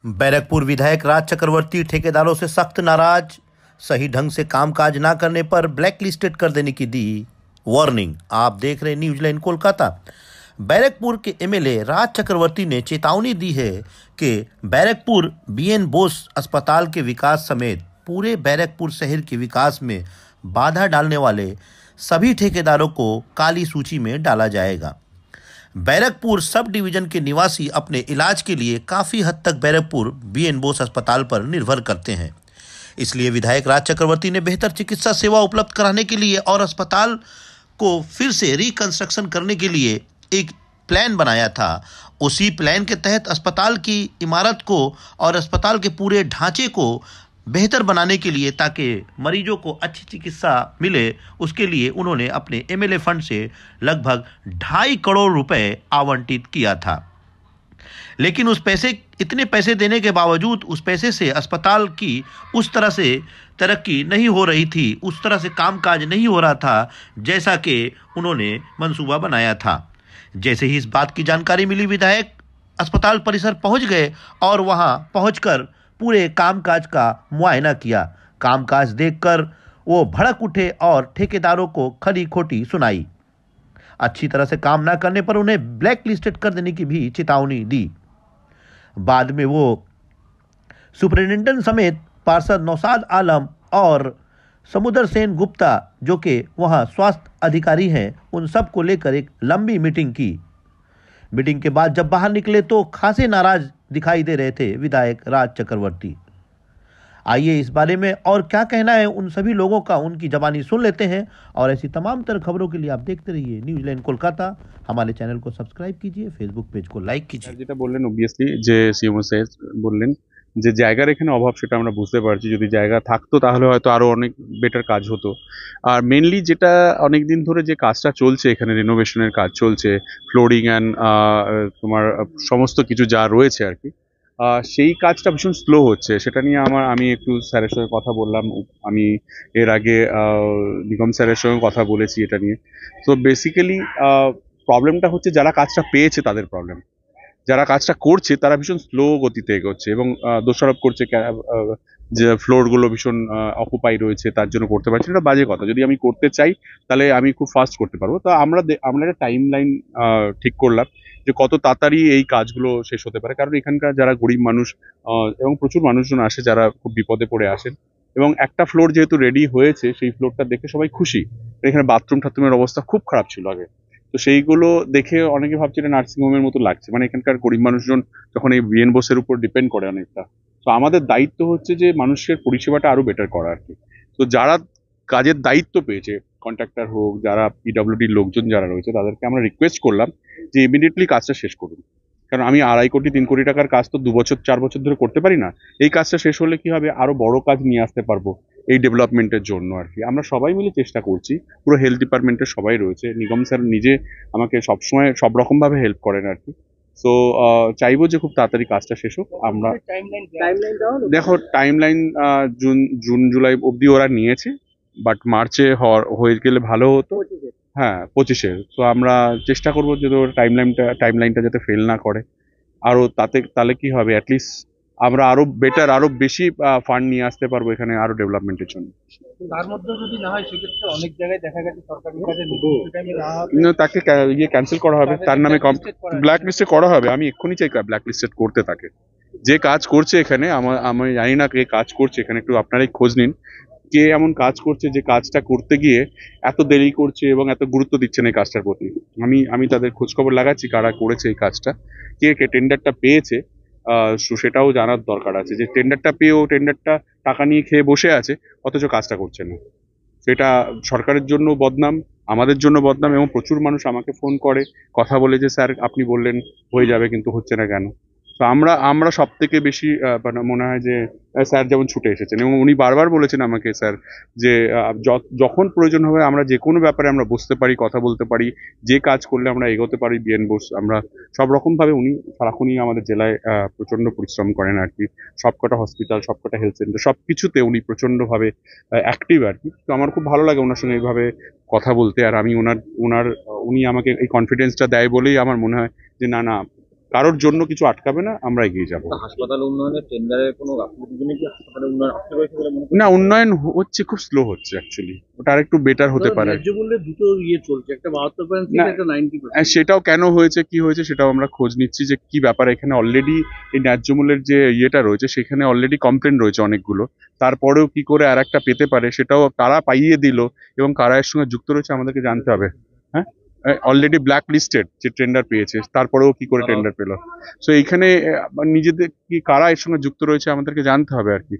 बैरकपुर विधायक राज चक्रवर्ती ठेकेदारों से सख्त नाराज। सही ढंग से कामकाज ना करने पर ब्लैक लिस्टेड कर देने की दी वार्निंग। आप देख रहे हैं न्यूज़लैंड कोलकाता। बैरकपुर के एमएलए राज चक्रवर्ती ने चेतावनी दी है कि बैरकपुर बीएन बोस अस्पताल के विकास समेत पूरे बैरकपुर शहर के विकास में बाधा डालने वाले सभी ठेकेदारों को काली सूची में डाला जाएगा। बैरकपुर सब डिवीजन के निवासी अपने इलाज के लिए काफ़ी हद तक बैरकपुर बीएन बोस अस्पताल पर निर्भर करते हैं। इसलिए विधायक राज चक्रवर्ती ने बेहतर चिकित्सा सेवा उपलब्ध कराने के लिए और अस्पताल को फिर से रिकंस्ट्रक्शन करने के लिए एक प्लान बनाया था। उसी प्लान के तहत अस्पताल की इमारत को और अस्पताल के पूरे ढांचे को बेहतर बनाने के लिए, ताकि मरीजों को अच्छी चिकित्सा मिले, उसके लिए उन्होंने अपने एमएलए फंड से लगभग 2.5 करोड़ रुपए आवंटित किया था। लेकिन इतने पैसे देने के बावजूद उस पैसे से अस्पताल की उस तरह से तरक्की नहीं हो रही थी, उस तरह से कामकाज नहीं हो रहा था जैसा कि उन्होंने मंसूबा बनाया था। जैसे ही इस बात की जानकारी मिली, विधायक अस्पताल परिसर पहुंच गए और वहां पहुंचकर पूरे कामकाज का मुआयना किया। कामकाज देखकर वो भड़क उठे और ठेकेदारों को खरी खोटी सुनाई। अच्छी तरह से काम ना करने पर उन्हें ब्लैक लिस्टेड कर देने की भी चेतावनी दी। बाद में वो सुपरिटेंडेंट समेत पार्षद नौशाद आलम और समुदर सेन गुप्ता, जो कि वहां स्वास्थ्य अधिकारी हैं, उन सब को लेकर एक लंबी मीटिंग की। मीटिंग के बाद जब बाहर निकले तो खासे नाराज दिखाई दे रहे थे विधायक राज चक्रवर्ती। आइए इस बारे में और क्या कहना है उन सभी लोगों का, उनकी जबानी सुन लेते हैं। और ऐसी तमाम तरह खबरों के लिए आप देखते रहिए न्यूज़लैंड कोलकाता। हमारे चैनल को सब्सक्राइब कीजिए, फेसबुक पेज को लाइक कीजिए। যেটা বললেন অবভিয়াসলি যে সিএমও স্যার বললেন যে জায়গার এখানে অভাব, সেটা আমরা বুঝতে পারছি। যদি জায়গা থাকতো তাহলে হয়তো আরো অনেক বেটার কাজ হতো। আর মেনলি যেটা অনেক দিন ধরে যে কাজটা চলছে, এখানে রিনোভেশনের কাজ চলছে, ফ্লোরিং অ্যান্ড তোমার সমস্ত কিছু যা রয়েছে আর কি, সেই কাজটা ভীষণ স্লো হচ্ছে। সেটা নিয়ে আমি একটু স্যারের সঙ্গে কথা বললাম। আমি এর আগে নিগম স্যারের সঙ্গে কথা বলেছি এটা নিয়ে। তো বেসিক্যালি প্রবলেমটা হচ্ছে যারা কাজটা পেয়েছে তাদের প্রবলেম, যারা কাজটা করছে তারা ভীষণ স্লো গতিতে এগোচ্ছে এবং দোষারোপ করছে যে ফ্লোরগুলো ভীষণ অকুপাই রয়েছে, তার জন্য করতে পারছি না। এটা বাজে কথা। যদি আমি করতে চাই তাহলে আমি খুব ফাস্ট করতে পারবো। তো আমরা একটা টাইম লাইন ঠিক করলাম যে কত তাড়াতাড়ি এই কাজগুলো শেষ হতে পারে। কারণ এখানকার যারা গরিব মানুষ এবং প্রচুর মানুষজন আসে যারা খুব বিপদে পড়ে আসেন, এবং একটা ফ্লোর যেহেতু রেডি হয়েছে সেই ফ্লোরটা দেখে সবাই খুশি। এখানে বাথরুম টাথরুমের অবস্থা খুব খারাপ ছিল আগে। তো সেইগুলো দেখে অনেকে ভাবছে এটা নার্সিং হোমের মতো লাগছে। মানে এখানকার গরিব মানুষজন যখন এই বিএন বোসের উপর ডিপেন্ড করে অনেকটা। তো আমাদের দায়িত্ব হচ্ছে যে মানুষের পরিষেবাটা আরো বেটার করা আর কি। তো যারা কাজের দায়িত্ব পেয়েছে, কন্ট্রাক্টর হোক, যারা পিডব্লিউডির লোকজন যারা রয়েছে, তাদেরকে আমরা রিকোয়েস্ট করলাম যে ইমিডিয়েটলি কাজটা শেষ করুন। কারণ আমি 2.5 কোটি 3 কোটি টাকার কাজ তো 2 বছর 4 বছর ধরে করতে পারি না। এই কাজটা শেষ হলে কি হবে, আরো বড় কাজ নিয়ে আসতে পারবো এই ডেভেলপমেন্টের জন্য আর কি। আমরা সবাই মিলে চেষ্টা করছি, পুরো হেলথ ডিপার্টমেন্টের সবাই রয়েছে। নিগম স্যার নিজে আমাকে সবসময় সব রকম ভাবে হেল্প করেন আর কি। সো চাইবো যে খুব তাড়াতাড়ি কাজটা শেষ হোক। আমরা দেখো টাইমলাইন জুন জুলাই অবধি ওরা নিয়েছে, বাট মার্চে হয়ে গেলে ভালো হতো। হ্যাঁ, 25-এ। তো আমরা চেষ্টা করবো যে ওর টাইমলাইনটা যাতে ফেল না করে। আরো তাহলে কি হবে, অ্যাটলিস্ট আমরা আরো বেটার, আরো বেশি ফান্ড নিয়ে আসতে পারবো এখানে আরো ডেভেলপমেন্টের জন্য। তার মধ্যে যদি না হয় সেক্ষেত্রে অনেক জায়গায় দেখা গেছে সরকারি কাজে তাকে ক্যান্সেল করা হবে, তার নামে ব্ল্যাক লিস্টে করা হবে। আমি এক্ষুনি চাই ব্ল্যাক লিস্টেড করতে। তাকে যে কাজ করছে এখানে, আমি জানি না কে কাজ করছে এখানে, একটু আপনারাই খোঁজ নিন কে এমন কাজ করছে যে কাজটা করতে গিয়ে এত দেরি করছে এবং এত গুরুত্ব দিচ্ছে না এই কাজটার প্রতি। আমি তাদের খোঁজ খবর লাগাচ্ছি কারা করেছে এই কাজটা, কে টেন্ডারটা পেয়েছে। সেটাও জানার দরকার আছে যে টেন্ডারটা পেয়েও টেন্ডারটা টাকা নিয়ে খেয়ে বসে আছে, অথচ কাজটা করছে না। সেটা সরকারের জন্য বদনাম, আমাদের জন্য বদনাম। এবং প্রচুর মানুষ আমাকে ফোন করে, কথা বলে যে স্যার আপনি বললেন হয়ে যাবে কিন্তু হচ্ছে না কেন। তো আমরা সব থেকে বেশি মনে হয় যে স্যার যেমন ছুটে এসেছেন এবং উনি বারবার বলেছেন আমাকে, স্যার যে যখন প্রয়োজন হবে আমরা যে কোনো ব্যাপারে আমরা বসতে পারি, কথা বলতে পারি, যে কাজ করলে আমরা এগোতে পারি বিএন বোস। আমরা সব রকম ভাবে, উনি সারাক্ষণই আমাদের জেলায় প্রচন্ড পরিশ্রম করেন আর কি। সবকটা হসপিটাল, সবকটা হেলথ সেন্টার, সবকিছুতে উনি প্রচন্ড ভাবে অ্যাক্টিভ আর কি। তো আমার খুব ভালো লাগে ওনার সঙ্গে এইভাবে কথা বলতে। আর আমি উনি আমাকে এই কনফিডেন্সটা দেয় বলেই আমার মনে হয় যে না কারোর জন্য কিছু আটকাবে না, আমরা এগিয়ে যাব। হাসপাতাল উন্নয়নের টেন্ডারের কোনো গাফিলতির জন্য কি হাসপাতালের উন্নয়ন আটকে রয়েছে বলে মনে না, উন্নয়ন হচ্ছে, খুব স্লো হচ্ছে অ্যাকচুয়ালি, ওটা আরেকটু বেটার হতে পারে। ন্যায্য মূল্যে দুটো চলছে, একটা 72% না, একটা 90%। সেটাও কেন হয়েছে, কি হয়েছে, সেটাও আমরা খোঁজ নিচ্ছি যে কি ব্যাপার। এখানে অলরেডি এই ন্যায্য মূল্যের যে ইয়েটা রয়েছে সেখানে অলরেডি কমপ্লেন রয়েছে অনেকগুলো, তারপরেও কি করে আর একটা পেতে পারে সেটাও কারা পাইয়ে দিল এবং কারা এর সঙ্গে যুক্ত রয়েছে আমাদেরকে জানতে হবে। হ্যাঁ, অলরেডি ব্ল্যাক লিস্টেড যে টেন্ডার পেয়েছে, তারপরেও কি করে টেন্ডার পেলো। সো এইখানে নিজেদের কি কারা এর সঙ্গে যুক্ত রয়েছে আমাদেরকে জানতে হবে আর কি।